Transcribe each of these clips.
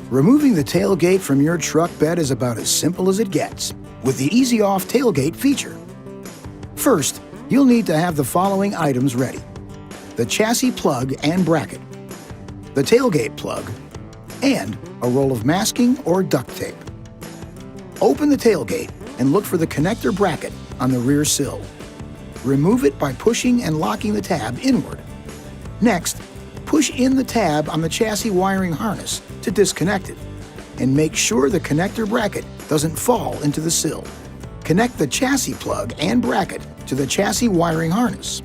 Removing the tailgate from your truck bed is about as simple as it gets with the Easy Off Tailgate feature. First, you'll need to have the following items ready: the chassis plug and bracket, the tailgate plug, and a roll of masking or duct tape. Open the tailgate and look for the connector bracket on the rear sill. Remove it by pushing and locking the tab inward. Next, push in the tab on the chassis wiring harness to disconnect it, and make sure the connector bracket doesn't fall into the sill. Connect the chassis plug and bracket to the chassis wiring harness.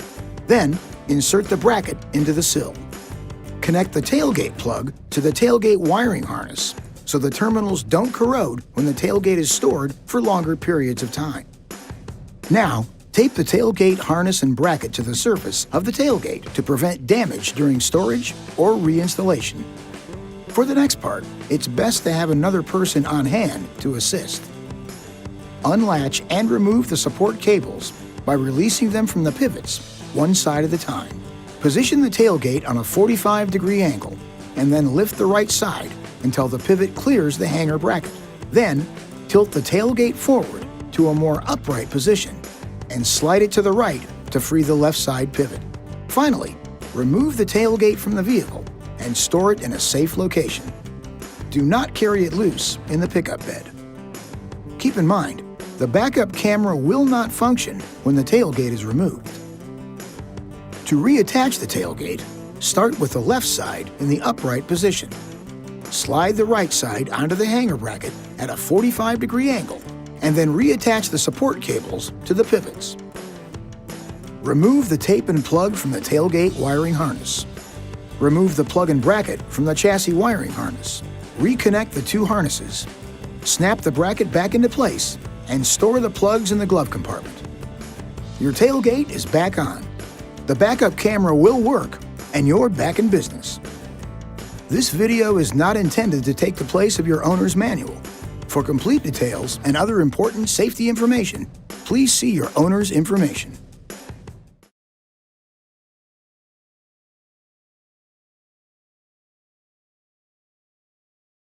Then, insert the bracket into the sill. Connect the tailgate plug to the tailgate wiring harness so the terminals don't corrode when the tailgate is stored for longer periods of time. Now, tape the tailgate harness and bracket to the surface of the tailgate to prevent damage during storage or reinstallation. For the next part, it's best to have another person on hand to assist. Unlatch and remove the support cables by releasing them from the pivots, one side at a time. Position the tailgate on a 45-degree angle and then lift the right side until the pivot clears the hanger bracket. Then, tilt the tailgate forward to a more upright position and slide it to the right to free the left side pivot. Finally, remove the tailgate from the vehicle and store it in a safe location. Do not carry it loose in the pickup bed. Keep in mind, the backup camera will not function when the tailgate is removed. To reattach the tailgate, start with the left side in the upright position. Slide the right side onto the hanger bracket at a 45-degree angle, and then reattach the support cables to the pivots. Remove the tape and plug from the tailgate wiring harness. Remove the plug and bracket from the chassis wiring harness. Reconnect the two harnesses. Snap the bracket back into place and store the plugs in the glove compartment. Your tailgate is back on. The backup camera will work, and you're back in business. This video is not intended to take the place of your owner's manual. For complete details and other important safety information, please see your owner's information.